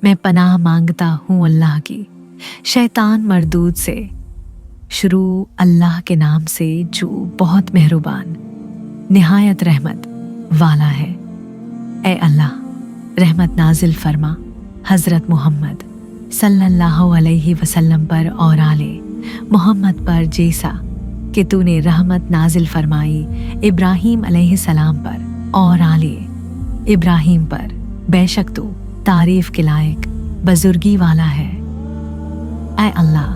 मैं पनाह मांगता हूँ अल्लाह की शैतान मरदूद से। शुरू अल्लाह के नाम से जो बहुत मेहरबान निहायत रहमत वाला है। ए अल्लाह, रहमत नाजिल फरमा हज़रत मोहम्मद सल्लल्लाहु अलैहि वसल्लम पर और आले मोहम्मद पर, जैसा कि तूने रहमत नाजिल फरमाई इब्राहीम अलैहिस्सलाम पर और आले इब्राहीम पर। बेशक तू तारीफ के लायक बुजुर्गी वाला है। ऐ अल्लाह,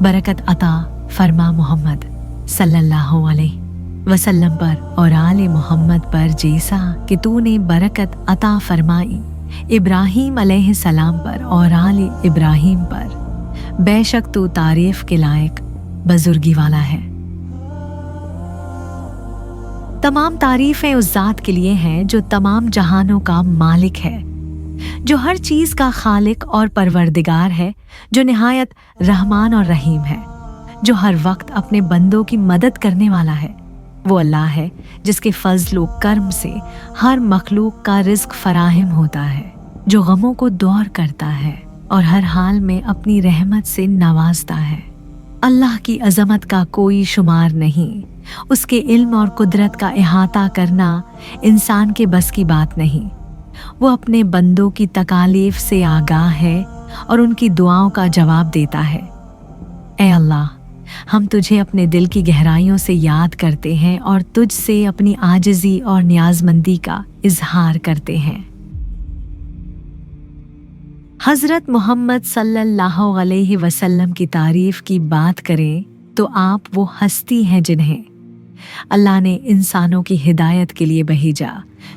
बरकत अता फरमा मोहम्मद सल्लल्लाहु अलैहि वसल्लम पर और आले मोहम्मद पर, जैसा कि तूने बरकत अता फरमाई इब्राहीम अलैहिस्सलाम पर और आले इब्राहीम पर। बेशक तू तारीफ के लायक बुजुर्गी वाला है। तमाम तारीफें उस ज़ात के लिए हैं जो तमाम जहानों का मालिक है, जो हर चीज़ का खालिक और परवरदिगार है, जो निहायत रहमान और रहीम है, जो हर वक्त अपने बंदों की मदद करने वाला है। वो अल्लाह है जिसके फजल व करम से हर मखलूक का रिज्क फराहम होता है, जो गमों को दूर करता है और हर हाल में अपनी रहमत से नवाजता है। अल्लाह की अजमत का कोई शुमार नहीं। उसके इल्म और कुदरत का इहाता करना इंसान के बस की बात नहीं। वो अपने बंदों की तकालीफ से आगाह है और उनकी दुआओं का जवाब देता है। ए अल्लाह, हम तुझे अपने दिल की गहराइयों से याद करते हैं और तुझ से अपनी आजिज़ी और नियाज़मंदी का इजहार करते हैं। हज़रत मोहम्मद सल्लल्लाहु अलैहि वसल्लम की तारीफ की बात करें तो आप वो हस्ती हैं जिन्हें अल्लाह ने इंसानों की हिदायत के लिए भेजा,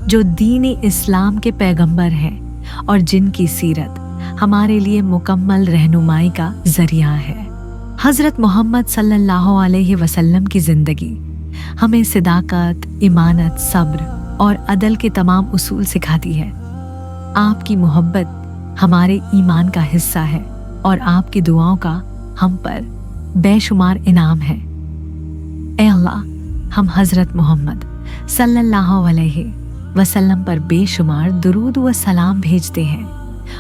जो दीन इस्लाम के पैगंबर हैं और जिनकी सीरत हमारे लिए मुकम्मल रहनुमाई का जरिया है। हज़रत मोहम्मद सल्लल्लाहु अलैहि वसल्लम की ज़िंदगी हमें सिदाकत, ईमानत, सब्र और अदल के तमाम उसूल सिखाती है। आपकी मोहब्बत हमारे ईमान का हिस्सा है और आपकी दुआओं का हम पर बेशुमार इनाम है। ए अल्लाह, हम हज़रत मोहम्मद सल्लल्लाहु अलैहि वसल्लम पर बेशुमार दुरूद व सलाम भेजते हैं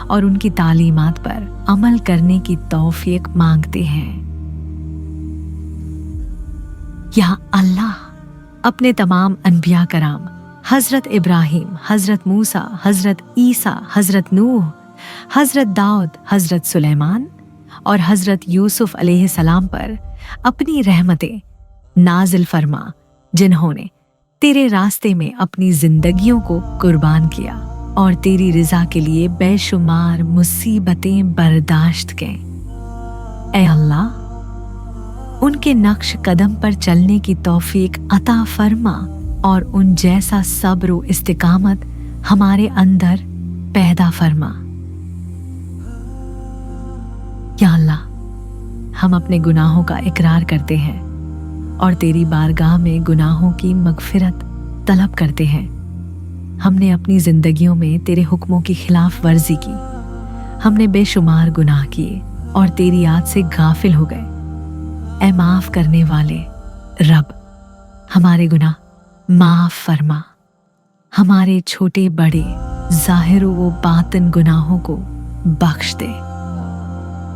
और उनकी तालीमात पर अमल करने की तौफीक मांगते हैं। या अल्लाह, अपने तमाम अनबिया कराम हज़रत इब्राहीम, हज़रत मूसा, हज़रत ईसा, हज़रत नूह, हज़रत दाऊद, हज़रत सुलेमान और हज़रत यूसुफ अलैहिस्सलाम पर अपनी रहमतें नाजिल फरमा, जिन्होंने तेरे रास्ते में अपनी जिंदगियों को कुर्बान किया और तेरी रिजा के लिए बेशुमार मुसीबतें बर्दाश्त की। ऐ अल्लाह, उनके नक्श कदम पर चलने की तौफीक अता फरमा और उन जैसा सब्र व इस्तिकामत हमारे अंदर पैदा फरमा। या अल्लाह, हम अपने गुनाहों का इकरार करते हैं और तेरी बारगाह में गुनाहों की मगफिरत तलब करते हैं। हमने अपनी जिंदगियों में तेरे हुक्मों की खिलाफ वर्जी की। हमने बेशुमार गुनाह किए और तेरी याद से गाफिल हो गए। ऐ माफ करने वाले रब, हमारे गुनाह माफ फरमा। हमारे छोटे बड़े जाहिर व बातिन गुनाहों को बख्श दे।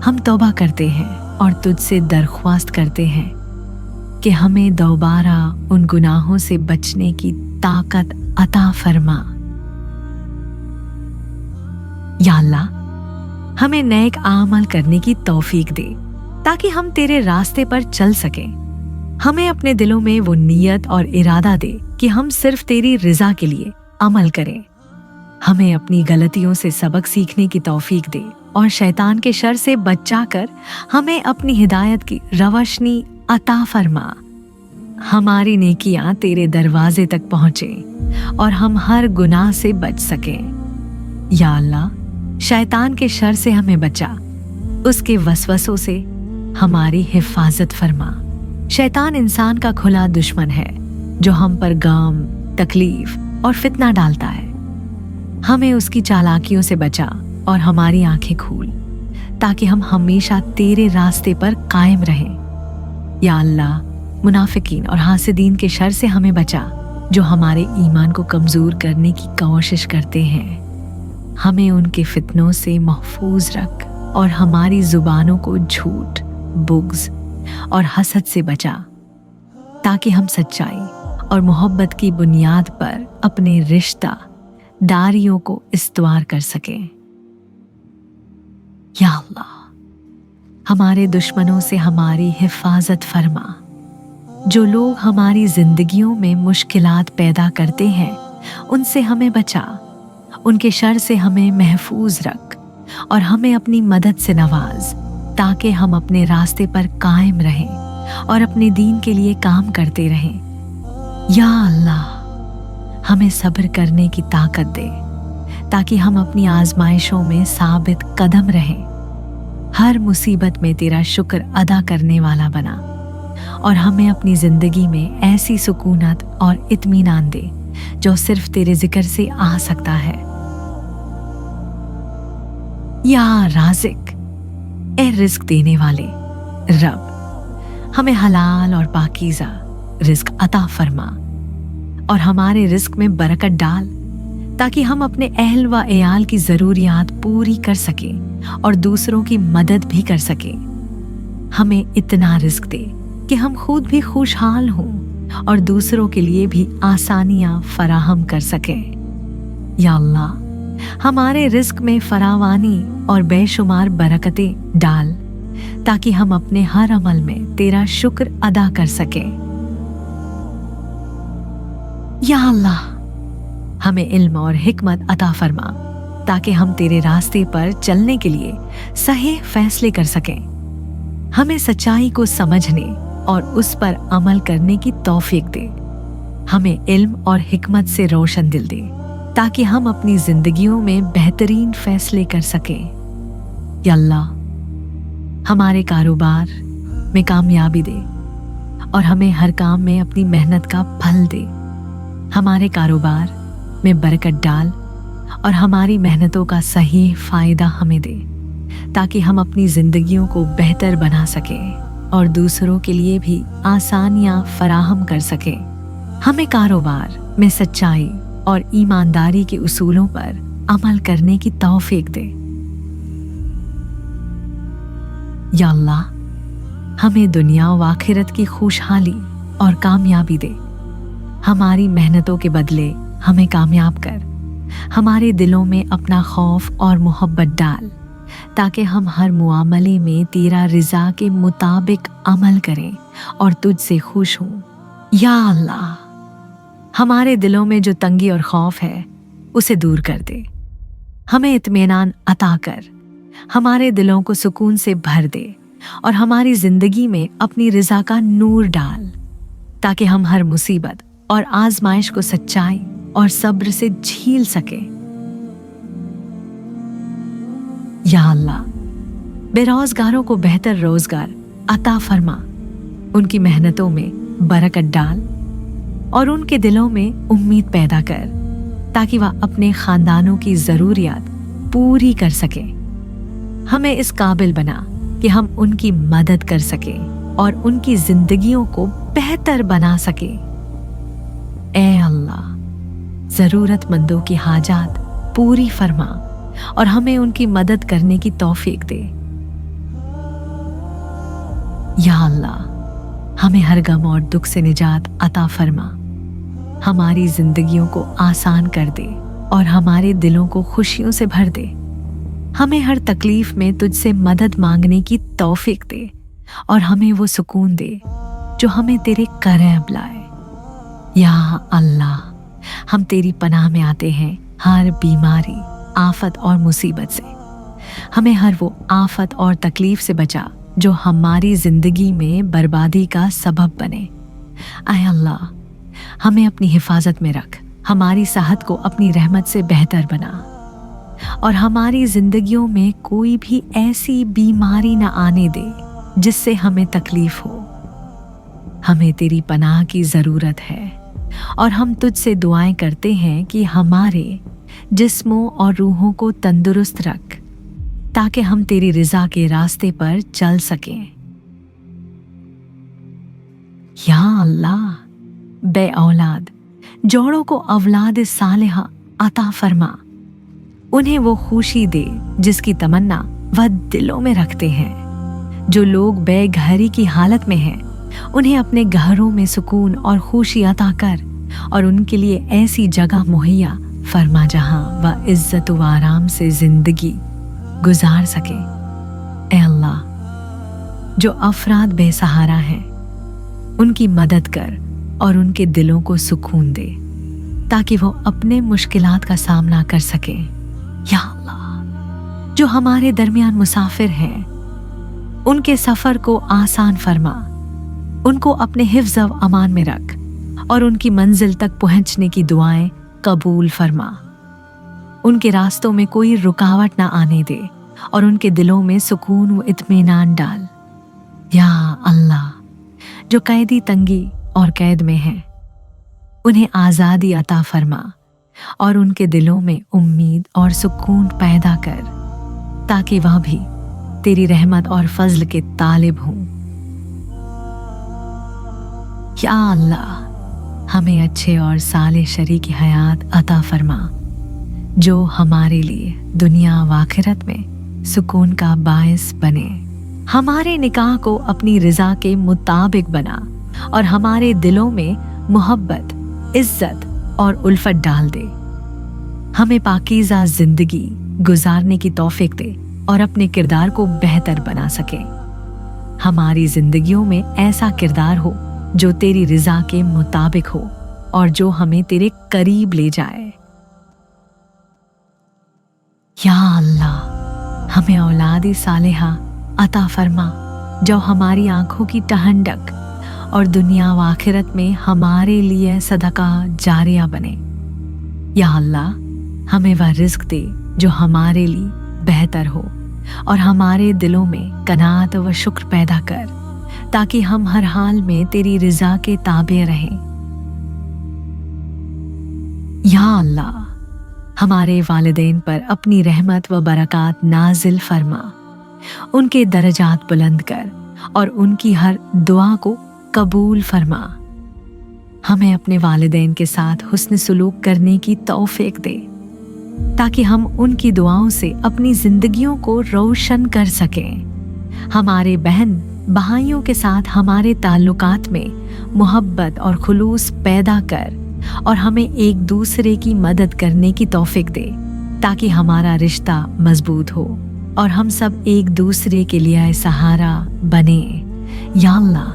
हम तौबा करते हैं और तुझसे दरख्वास्त करते हैं कि हमें दोबारा उन गुनाहों से बचने की ताकत अता फरमा। या अल्लाह, हमें नेक आमल करने की तौफीक दे ताकि हम तेरे रास्ते पर चल सकें। हमें अपने दिलों में वो नियत और इरादा दे कि हम सिर्फ तेरी रिजा के लिए अमल करें। हमें अपनी गलतियों से सबक सीखने की तौफीक दे और शैतान के शर से बचाकर हमें अपनी हिदायत की रोशनी अता फरमा। हमारी नेकियां तेरे दरवाजे तक पहुंचे और हम हर गुनाह से बच सकें। या अल्लाह, शैतान के शर से हमें बचा, उसके वसवसों से हमारी हिफाजत फरमा। शैतान इंसान का खुला दुश्मन है जो हम पर गम, तकलीफ और फितना डालता है। हमें उसकी चालाकियों से बचा और हमारी आंखें खोल ताकि हम हमेशा तेरे रास्ते पर कायम रहें। या अल्लाह, मुनाफिकीन और हासिदीन के शर से हमें बचा जो हमारे ईमान को कमजोर करने की कोशिश करते हैं। हमें उनके फितनों से महफूज रख और हमारी जुबानों को झूठ, बुग़्ज़ और हसद से बचा, ताकि हम सच्चाई और मोहब्बत की बुनियाद पर अपने रिश्ता दारियों को इस्तवार कर सकें। या अल्लाह, हमारे दुश्मनों से हमारी हिफाजत फरमा। जो लोग हमारी जिंदगियों में मुश्किलात पैदा करते हैं, उनसे हमें बचा, उनके शर से हमें महफूज रख और हमें अपनी मदद से नवाज, ताकि हम अपने रास्ते पर कायम रहें और अपने दीन के लिए काम करते रहें। या अल्लाह, हमें सब्र करने की ताकत दे, ताकि हम अपनी आजमाइशों में साबित कदम रहें। हर मुसीबत में तेरा शुक्र अदा करने वाला बना और हमें अपनी जिंदगी में ऐसी सुकूनत और इत्मीनान दे जो सिर्फ तेरे जिक्र से आ सकता है। या राज़िक, ए रिस्क देने वाले रब, हमें हलाल और पाकीज़ा रिस्क अता फरमा और हमारे रिस्क में बरकत डाल, ताकि हम अपने अहल व एयाल की ज़रूरियात पूरी कर सकें और दूसरों की मदद भी कर सकें। हमें इतना रिस्क दे कि हम खुद भी खुशहाल हों और दूसरों के लिए भी आसानियां फराहम कर सकें। या अल्लाह, हमारे रिस्क में फरावानी और बेशुमार बरकतें डाल, ताकि हम अपने हर अमल में तेरा शुक्र अदा कर सकें। या अल्लाह, हमें इल्म और हिकमत अता फरमा, ताकि हम तेरे रास्ते पर चलने के लिए सही फैसले कर सकें। हमें सच्चाई को समझने और उस पर अमल करने की तौफीक दे। हमें इल्म और हिकमत से रोशन दिल दे, ताकि हम अपनी जिंदगियों में बेहतरीन फैसले कर सकें। या अल्लाह, हमारे कारोबार में कामयाबी दे और हमें हर काम में अपनी मेहनत का फल दे। हमारे कारोबार में बरकत डाल और हमारी मेहनतों का सही फायदा हमें दे, ताकि हम अपनी जिंदगियों को बेहतर बना सकें और दूसरों के लिए भी आसानियां फराहम कर सकें। हमें कारोबार में सच्चाई और ईमानदारी के उसूलों पर अमल करने की तौफीक दे। या अल्लाह, हमें दुनिया व आखिरत की खुशहाली और कामयाबी दे। हमारी मेहनतों के बदले हमें कामयाब कर। हमारे दिलों में अपना खौफ और मोहब्बत डाल, ताकि हम हर मुआमले में तेरा रिज़ा के मुताबिक अमल करें और तुझसे खुश हों। या अल्लाह, हमारे दिलों में जो तंगी और खौफ है, उसे दूर कर दे। हमें इत्मीनान अता कर, हमारे दिलों को सुकून से भर दे और हमारी जिंदगी में अपनी रिज़ा का नूर डाल, ताकि हम हर मुसीबत और आजमाइश को सच्चाई और सब्र से झील सके। या अल्लाह, बेरोजगारों को बेहतर रोजगार अता फरमा, उनकी मेहनतों में बरकत डाल और उनके दिलों में उम्मीद पैदा कर, ताकि वह अपने खानदानों की जरूरियात पूरी कर सके। हमें इस काबिल बना कि हम उनकी मदद कर सके और उनकी जिंदगियों को बेहतर बना सके। ए अल्लाह, जरूरतमंदों की हाजात पूरी फरमा और हमें उनकी मदद करने की तौफीक दे। या अल्लाह, हमें हर गम और दुख से निजात अता फरमा, हमारी जिंदगियों को आसान कर दे और हमारे दिलों को खुशियों से भर दे। हमें हर तकलीफ में तुझसे मदद मांगने की तौफीक दे और हमें वो सुकून दे जो हमें तेरे करीब लाए। या अल्लाह, हम तेरी पनाह में आते हैं हर बीमारी, आफत और मुसीबत से। हमें हर वो आफत और तकलीफ से बचा जो हमारी जिंदगी में बर्बादी का सबब बने। आए अल्लाह, हमें अपनी हिफाजत में रख, हमारी सेहत को अपनी रहमत से बेहतर बना और हमारी जिंदगियों में कोई भी ऐसी बीमारी न आने दे जिससे हमें तकलीफ हो। हमें तेरी पनाह की ज़रूरत है और हम तुझसे दुआएं करते हैं कि हमारे जिस्मों और रूहों को तंदुरुस्त रख, ताकि हम तेरी रिज़ा के रास्ते पर चल सकें। या अल्लाह, बे औलाद जोड़ों को औलाद सालिहा अता फरमा, उन्हें वो खुशी दे जिसकी तमन्ना वह दिलों में रखते हैं। जो लोग बेघरी की हालत में हैं, उन्हें अपने घरों में सुकून और खुशी अता कर और उनके लिए ऐसी जगह मुहैया फरमा जहां वह इज्जत व आराम से जिंदगी गुजार सके। ए अल्लाह, जो अफराद बेसहारा हैं, उनकी मदद कर और उनके दिलों को सुकून दे ताकि वो अपने मुश्किलात का सामना कर सके। या अल्लाह, जो हमारे दरमियान मुसाफिर हैं, उनके सफर को आसान फरमा, उनको अपने हिफ्ज़ व अमान में रख और उनकी मंजिल तक पहुंचने की दुआएं कबूल फरमा। उनके रास्तों में कोई रुकावट ना आने दे और उनके दिलों में सुकून व इत्मीनान डाल। या अल्लाह, जो कैदी तंगी और कैद में हैं, उन्हें आज़ादी अता फरमा और उनके दिलों में उम्मीद और सुकून पैदा कर ताकि वह भी तेरी रहमत और फजल के तालिब हों। या अल्लाह, हमें अच्छे और साले शरीक हयात अता फरमा जो हमारे लिए दुनिया व आखिरत में सुकून का बायस बने। हमारे निकाह को अपनी रज़ा के मुताबिक बना और हमारे दिलों में मोहब्बत, इज्जत और उल्फत डाल दे। हमें पाकीज़ा जिंदगी गुजारने की तौफीक दे और अपने किरदार को बेहतर बना सके। हमारी जिंदगियों में ऐसा किरदार हो जो तेरी रज़ा के मुताबिक हो और जो हमें तेरे करीब ले जाए। या अल्लाह, हमें औलादी सालेहा अता फरमा जो हमारी आंखों की ठंडक और दुनिया व आखिरत में हमारे लिए सदका जारिया बने। या अल्लाह, हमें वह रिज़्क दे जो हमारे लिए बेहतर हो और हमारे दिलों में कनात व शुक्र पैदा कर ताकि हम हर हाल में तेरी रज़ा के ताबे रहें। या अल्लाह, हमारे वालिदैन पर अपनी रहमत व बरकत नाजिल फरमा, उनके दर्जात बुलंद कर और उनकी हर दुआ को कबूल फरमा। हमें अपने वालिदैन के साथ हुस्न सुलूक करने की तौफीक दे ताकि हम उनकी दुआओं से अपनी जिंदगियों को रोशन कर सकें। हमारे बहन भाइयों के साथ हमारे ताल्लुकात में मोहब्बत और खुलूस पैदा कर और हमें एक दूसरे की मदद करने की तौफीक दे ताकि हमारा रिश्ता मजबूत हो और हम सब एक दूसरे के लिए सहारा बने। या अल्लाह,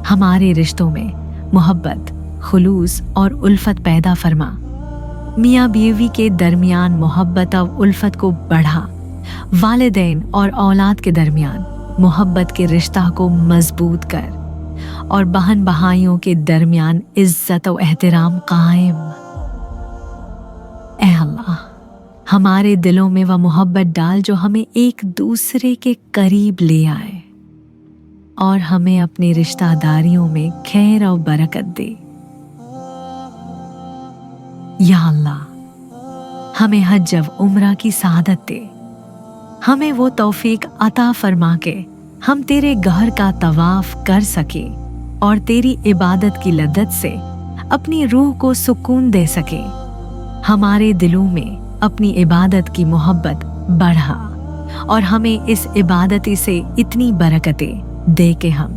हमारे रिश्तों में मोहब्बत, खुलूस और उल्फत पैदा फरमा। मियाँ बीवी के दरमियान मोहब्बत और उल्फत को बढ़ा। वालिदैन और औलाद के दरमियान मोहब्बत के रिश्ता को मजबूत कर और बहन भाइयों के दरमियान इज्जत और एहतराम कायम। ऐ अल्लाह, हमारे दिलों में वह मोहब्बत डाल जो हमें एक दूसरे के करीब ले आए और हमें अपनी रिश्तेदारियों में खैर और बरकत दे। या अल्लाह, हमें हज व उम्रा की सादत दे। हमें वो तौफीक अता फरमा के हम तेरे घर का तवाफ कर सके और तेरी इबादत की लद्दत से अपनी रूह को सुकून दे सके। हमारे दिलों में अपनी इबादत की मोहब्बत बढ़ा और हमें इस इबादती से इतनी बरकतें दे के हम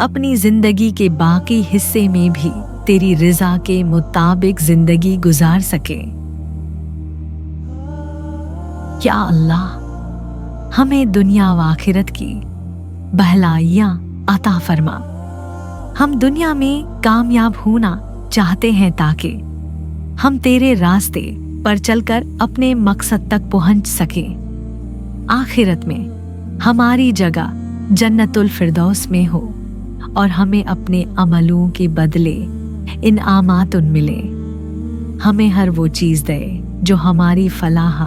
अपनी जिंदगी के बाकी हिस्से में भी तेरी रज़ा के मुताबिक जिंदगी गुजार सके। या अल्लाह, हमें दुनिया व आखिरत की भलाइयाँ अता फरमा। हम दुनिया में कामयाब होना चाहते हैं ताकि हम तेरे रास्ते पर चलकर अपने मकसद तक पहुंच सके। आखिरत में हमारी जगह जन्नतुल फिरदौस में हो और हमें अपने अमलों के बदले इनामातुन मिले। हमें हर वो चीज़ दे जो हमारी फलाह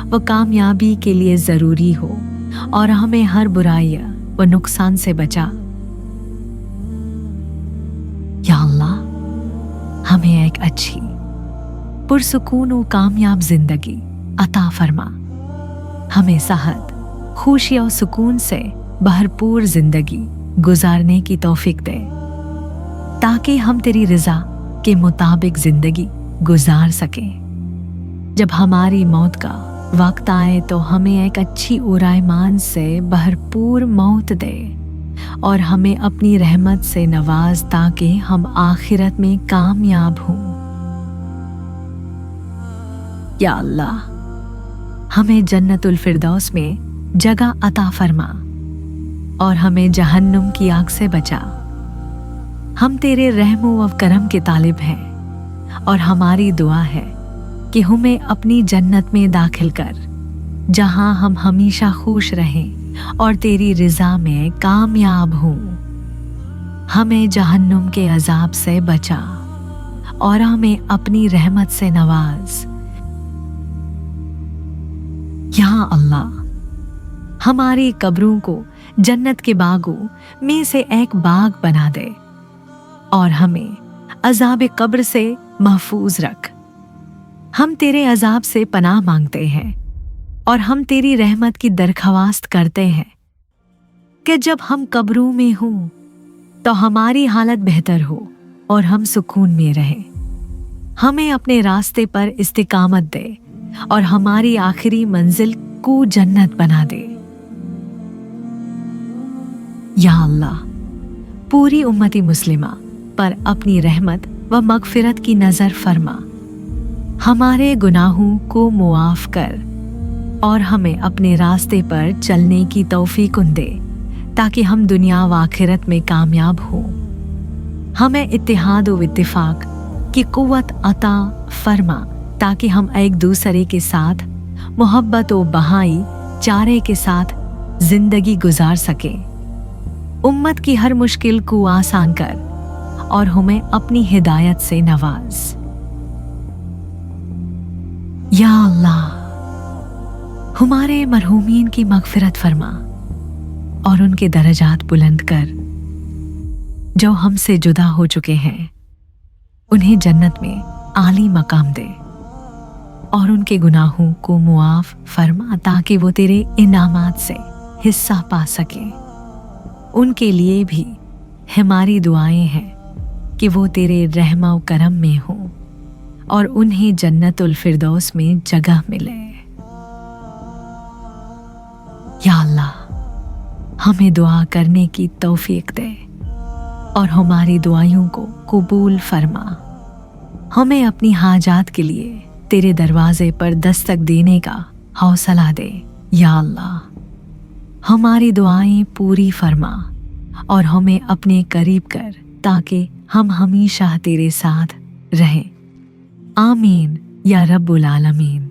व कामयाबी के लिए ज़रूरी हो और हमें हर बुराइयाँ व नुकसान से बचा। या अल्लाह, हमें एक अच्छी पुरसुकून व कामयाब जिंदगी अता फरमा। हमें सेहत, खुशी और सुकून से भरपूर जिंदगी गुजारने की तौफीक दे ताकि हम तेरी रज़ा के मुताबिक जिंदगी गुजार सकें। जब हमारी मौत का वक्त आए तो हमें एक अच्छी और ईमान से भरपूर मौत दे और हमें अपनी रहमत से नवाज ताकि हम आखिरत में कामयाब हों। या अल्लाह, हमें जन्नतुल फिरदौस में जगह अता फरमा और हमें जहन्नुम की आग से बचा। हम तेरे रहमो व करम के तालिब हैं और हमारी दुआ है कि हमें अपनी जन्नत में दाखिल कर, जहां हम हमेशा खुश रहें और तेरी रिजा में कामयाब हों। हमें जहन्नुम के अजाब से बचा और हमें अपनी रहमत से नवाज। या अल्लाह, हमारी कब्रों को जन्नत के बागों में से एक बाग बना दे और हमें अजाब कब्र से महफूज रख। हम तेरे अजाब से पनाह मांगते हैं और हम तेरी रहमत की दरख्वास्त करते हैं कि जब हम कब्रों में हों तो हमारी हालत बेहतर हो और हम सुकून में रहें। हमें अपने रास्ते पर इस्तिकामत दे और हमारी आखिरी मंजिल को जन्नत बना दे। या अल्लाह, पूरी उम्मती मुस्लिमा पर अपनी रहमत व मगफिरत की नज़र फरमा, हमारे गुनाहों को मुआफ कर और हमें अपने रास्ते पर चलने की तौफीक दे ताकि हम दुनिया व आखिरत में कामयाब हो। हमें इत्तिहाद व इत्तिफाक की कुव्वत अता फरमा ताकि हम एक दूसरे के साथ मोहब्बत व बहाई चारे के साथ जिंदगी गुजार सकें। उम्मत की हर मुश्किल को आसान कर और हमें अपनी हिदायत से नवाज। या अल्लाह, हमारे मरहूमीन की मगफिरत फरमा और उनके दर्जात बुलंद कर। जो हमसे जुदा हो चुके हैं उन्हें जन्नत में आली मकाम दे और उनके गुनाहों को मुआफ फरमा ताकि वो तेरे इनामात से हिस्सा पा सकें। उनके लिए भी हमारी दुआएं हैं कि वो तेरे रहमा व करम में हों और उन्हें जन्नतुल फिरदौस में जगह मिले। या अल्लाह, हमें दुआ करने की तौफीक दे और हमारी दुआओं को कबूल फरमा। हमें अपनी हाजात के लिए तेरे दरवाजे पर दस्तक देने का हौसला दे। या अल्लाह, हमारी दुआएं पूरी फरमा और हमें अपने करीब कर ताकि हम हमेशा तेरे साथ रहें। आमीन या रब्बुल आलमीन।